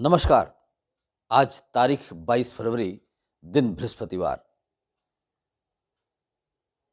नमस्कार। आज तारीख 22 फरवरी, दिन बृहस्पतिवार।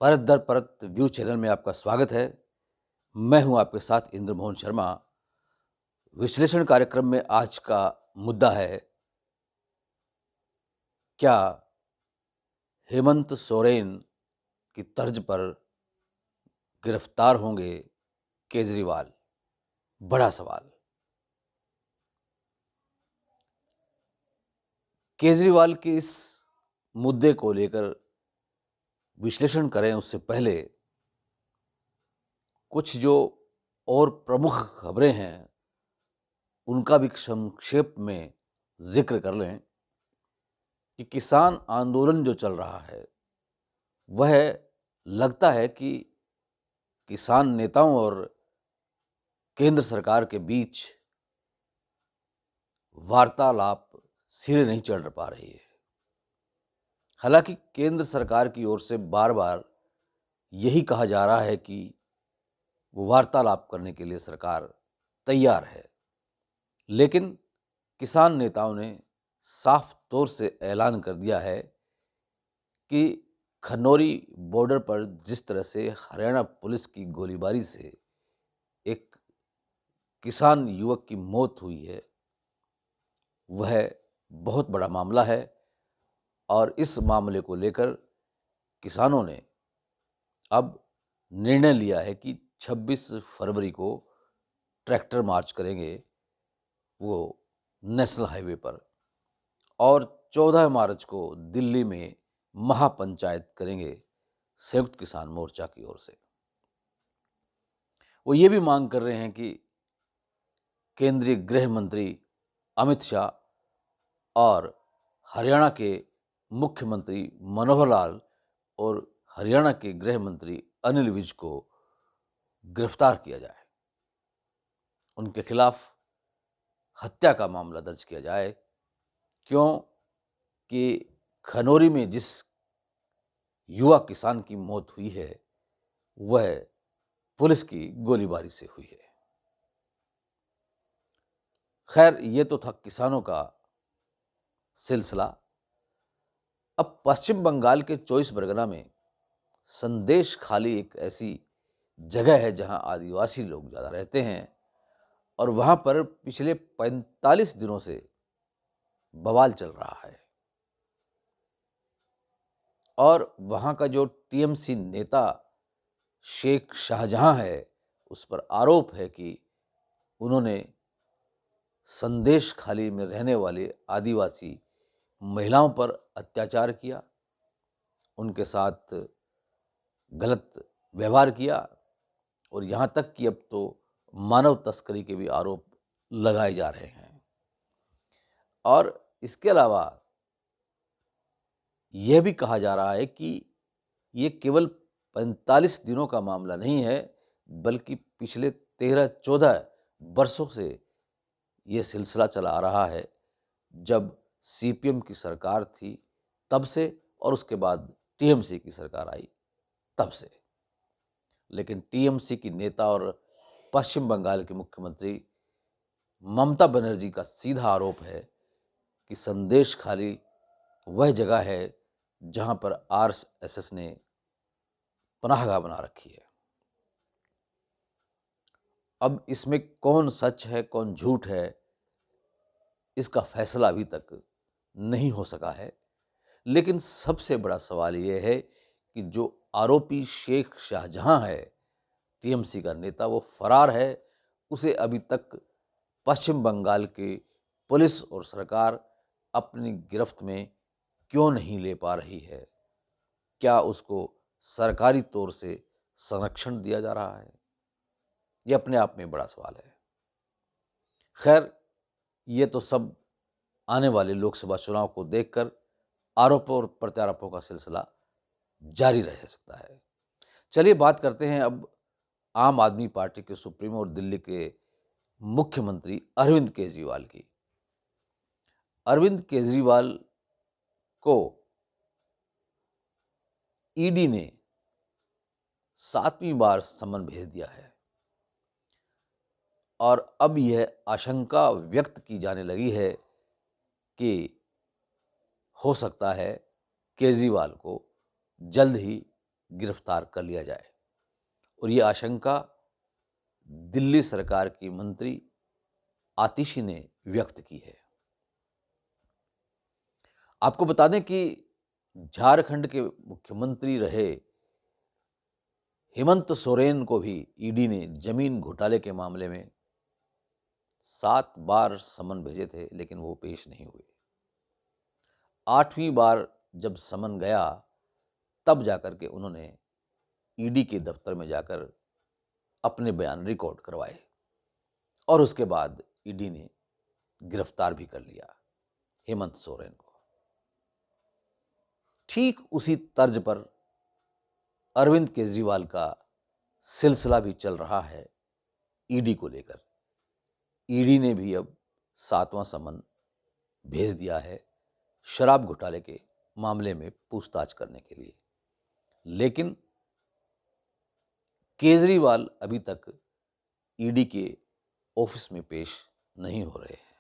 परत दर परत व्यू चैनल में आपका स्वागत है। मैं हूं आपके साथ इंद्र मोहन शर्मा। विश्लेषण कार्यक्रम में आज का मुद्दा है, क्या हेमंत सोरेन की तर्ज पर गिरफ्तार होंगे केजरीवाल? बड़ा सवाल। केजरीवाल के इस मुद्दे को लेकर विश्लेषण करें उससे पहले कुछ जो और प्रमुख खबरें हैं उनका भी संक्षेप में जिक्र कर लें कि किसान आंदोलन जो चल रहा है वह लगता है कि किसान नेताओं और केंद्र सरकार के बीच वार्तालाप सिरे नहीं चढ़ पा रही है। हालांकि केंद्र सरकार की ओर से बार बार यही कहा जा रहा है कि वो वार्तालाप करने के लिए सरकार तैयार है, लेकिन किसान नेताओं ने साफ तौर से ऐलान कर दिया है कि खनौरी बॉर्डर पर जिस तरह से हरियाणा पुलिस की गोलीबारी से एक किसान युवक की मौत हुई है वह बहुत बड़ा मामला है और इस मामले को लेकर किसानों ने अब निर्णय लिया है कि 26 फरवरी को ट्रैक्टर मार्च करेंगे वो नेशनल हाईवे पर, और 14 मार्च को दिल्ली में महापंचायत करेंगे संयुक्त किसान मोर्चा की ओर से। वो ये भी मांग कर रहे हैं कि केंद्रीय गृह मंत्री अमित शाह और हरियाणा के मुख्यमंत्री मनोहर लाल और हरियाणा के गृह मंत्री अनिल विज को गिरफ्तार किया जाए, उनके खिलाफ हत्या का मामला दर्ज किया जाए। क्यों कि खनौरी में जिस युवा किसान की मौत हुई है वह पुलिस की गोलीबारी से हुई है। खैर, ये तो था किसानों का सिलसिला। अब पश्चिम बंगाल के 24 परगना में संदेश खाली एक ऐसी जगह है जहां आदिवासी लोग ज़्यादा रहते हैं और वहां पर पिछले 45 दिनों से बवाल चल रहा है। और वहां का जो टीएमसी नेता शेख शाहजहां है उस पर आरोप है कि उन्होंने संदेश खाली में रहने वाले आदिवासी महिलाओं पर अत्याचार किया, उनके साथ गलत व्यवहार किया और यहाँ तक कि अब तो मानव तस्करी के भी आरोप लगाए जा रहे हैं। और इसके अलावा यह भी कहा जा रहा है कि ये केवल 45 दिनों का मामला नहीं है, बल्कि पिछले 13-14 वर्षों से ये सिलसिला चला आ रहा है। जब सीपीएम की सरकार थी तब से, और उसके बाद टीएमसी की सरकार आई तब से। लेकिन टीएमसी की नेता और पश्चिम बंगाल के मुख्यमंत्री ममता बनर्जी का सीधा आरोप है कि संदेश खाली वह जगह है जहां पर आरएसएस ने पनाहगाह बना रखी है। अब इसमें कौन सच है कौन झूठ है इसका फैसला अभी तक नहीं हो सका है, लेकिन सबसे बड़ा सवाल यह है कि जो आरोपी शेख शाहजहां है टीएमसी का नेता, वो फरार है। उसे अभी तक पश्चिम बंगाल की पुलिस और सरकार अपनी गिरफ्त में क्यों नहीं ले पा रही है? क्या उसको सरकारी तौर से संरक्षण दिया जा रहा है? ये अपने आप में बड़ा सवाल है। खैर, ये तो सब आने वाले लोकसभा चुनाव को देखकर आरोपों और प्रत्यारोपों का सिलसिला जारी रह सकता है। चलिए बात करते हैं अब आम आदमी पार्टी के सुप्रीमो और दिल्ली के मुख्यमंत्री अरविंद केजरीवाल की। अरविंद केजरीवाल को ईडी ने 7वीं बार समन भेज दिया है। और अब यह आशंका व्यक्त की जाने लगी है कि हो सकता है केजरीवाल को जल्द ही गिरफ्तार कर लिया जाए। और ये आशंका दिल्ली सरकार की मंत्री आतिशी ने व्यक्त की है। आपको बता दें कि झारखंड के मुख्यमंत्री रहे हेमंत सोरेन को भी ईडी ने जमीन घोटाले के मामले में 7 बार समन भेजे थे, लेकिन वो पेश नहीं हुए। 8वीं बार जब समन गया तब जाकर के उन्होंने ईडी के दफ्तर में जाकर अपने बयान रिकॉर्ड करवाए और उसके बाद ईडी ने गिरफ्तार भी कर लिया हेमंत सोरेन को। ठीक उसी तर्ज पर अरविंद केजरीवाल का सिलसिला भी चल रहा है ईडी को लेकर। ईडी ने भी अब 7वां समन भेज दिया है शराब घोटाले के मामले में पूछताछ करने के लिए, लेकिन केजरीवाल अभी तक ईडी के ऑफिस में पेश नहीं हो रहे हैं।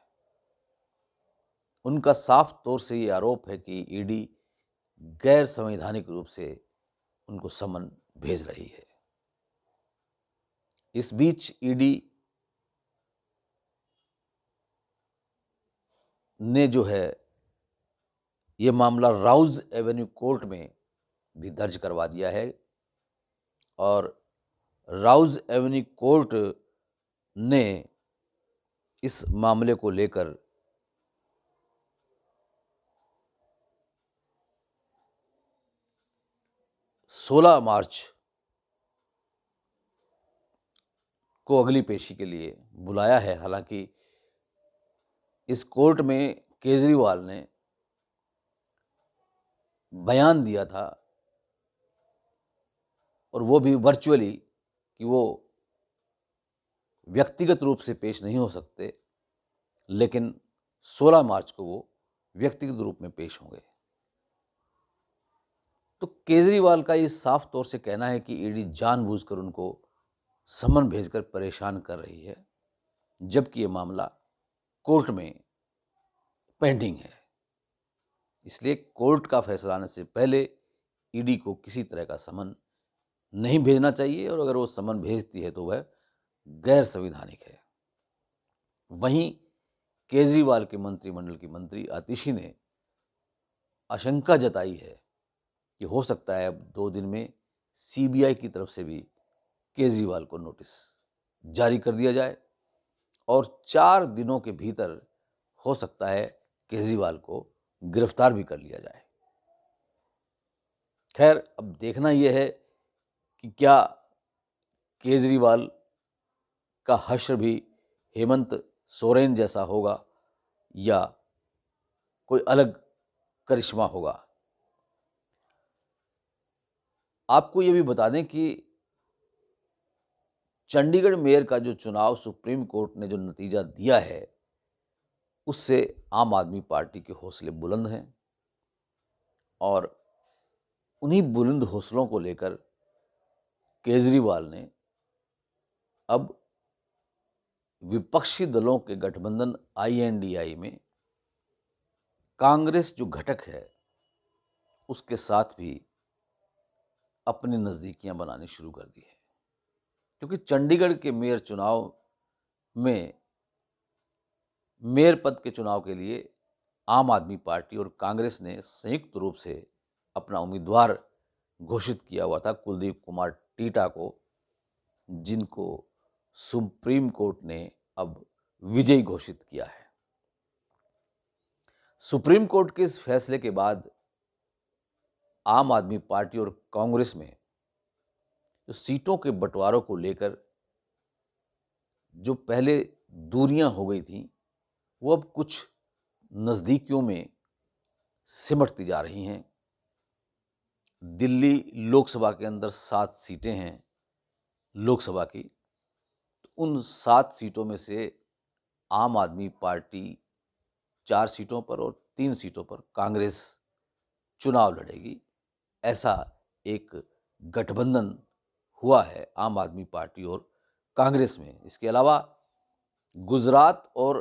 उनका साफ तौर से ये आरोप है कि ईडी गैर संवैधानिक रूप से उनको समन भेज रही है। इस बीच ईडी ने जो है ये मामला राउज एवेन्यू कोर्ट में भी दर्ज करवा दिया है और राउज एवेन्यू कोर्ट ने इस मामले को लेकर मार्च 16 को अगली पेशी के लिए बुलाया है। हालांकि इस कोर्ट में केजरीवाल ने बयान दिया था और वो भी वर्चुअली कि वो व्यक्तिगत रूप से पेश नहीं हो सकते, लेकिन 16 मार्च को वो व्यक्तिगत रूप में पेश होंगे। तो केजरीवाल का ये साफ तौर से कहना है कि ईडी जानबूझकर उनको समन भेजकर परेशान कर रही है, जबकि ये मामला कोर्ट में पेंडिंग है। इसलिए कोर्ट का फैसला आने से पहले ईडी को किसी तरह का समन नहीं भेजना चाहिए और अगर वो समन भेजती है तो वह गैर संवैधानिक है। वहीं केजरीवाल के मंत्रिमंडल की मंत्री आतिशी ने आशंका जताई है कि हो सकता है अब 2 दिन में सीबीआई की तरफ से भी केजरीवाल को नोटिस जारी कर दिया जाए और 4 दिनों के भीतर हो सकता है केजरीवाल को गिरफ्तार भी कर लिया जाए। खैर, अब देखना यह है कि क्या केजरीवाल का हश्र भी हेमंत सोरेन जैसा होगा या कोई अलग करिश्मा होगा। आपको ये भी बता दें कि चंडीगढ़ मेयर का जो चुनाव सुप्रीम कोर्ट ने जो नतीजा दिया है, उससे आम आदमी पार्टी के हौसले बुलंद हैं और उन्हीं बुलंद हौसलों को लेकर केजरीवाल ने अब विपक्षी दलों के गठबंधन INDI में कांग्रेस जो घटक है उसके साथ भी अपनी नज़दीकियां बनानी शुरू कर दी है, क्योंकि चंडीगढ़ के मेयर चुनाव में मेयर पद के चुनाव के लिए आम आदमी पार्टी और कांग्रेस ने संयुक्त रूप से अपना उम्मीदवार घोषित किया हुआ था, कुलदीप कुमार टीटा को, जिनको सुप्रीम कोर्ट ने अब विजयी घोषित किया है। सुप्रीम कोर्ट के इस फैसले के बाद आम आदमी पार्टी और कांग्रेस में जो सीटों के बंटवारों को लेकर जो पहले दूरियां हो गई थी, वो अब कुछ नज़दीकियों में सिमटती जा रही हैं। दिल्ली लोकसभा के अंदर 7 सीटें हैं लोकसभा की, तो उन 7 सीटों में से आम आदमी पार्टी 4 सीटों पर और 3 सीटों पर कांग्रेस चुनाव लड़ेगी। ऐसा एक गठबंधन हुआ है आम आदमी पार्टी और कांग्रेस में। इसके अलावा गुजरात और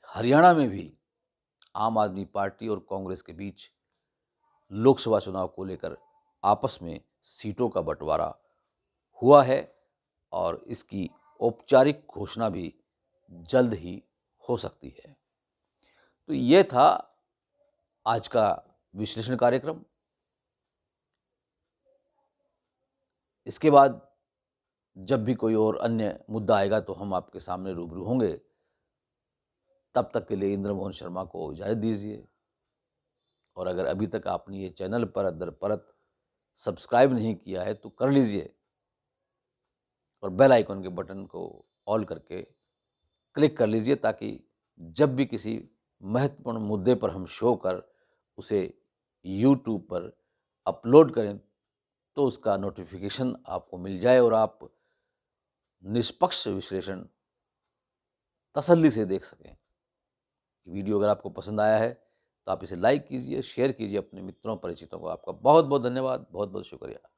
हरियाणा में भी आम आदमी पार्टी और कांग्रेस के बीच लोकसभा चुनाव को लेकर आपस में सीटों का बंटवारा हुआ है और इसकी औपचारिक घोषणा भी जल्द ही हो सकती है। तो ये था आज का विश्लेषण कार्यक्रम। इसके बाद जब भी कोई और अन्य मुद्दा आएगा तो हम आपके सामने रूबरू होंगे। तब तक के लिए इंद्रमोहन शर्मा को इजाज़त दीजिए और अगर अभी तक आपने ये चैनल परत दर परत सब्सक्राइब नहीं किया है तो कर लीजिए और बेल आइकन के बटन को ऑल करके क्लिक कर लीजिए ताकि जब भी किसी महत्वपूर्ण मुद्दे पर हम शो कर उसे YouTube पर अपलोड करें तो उसका नोटिफिकेशन आपको मिल जाए और आप निष्पक्ष विश्लेषण तसल्ली से देख सकें। वीडियो अगर आपको पसंद आया है तो आप इसे लाइक कीजिए, शेयर कीजिए अपने मित्रों परिचितों को। आपका बहुत बहुत धन्यवाद, बहुत बहुत शुक्रिया।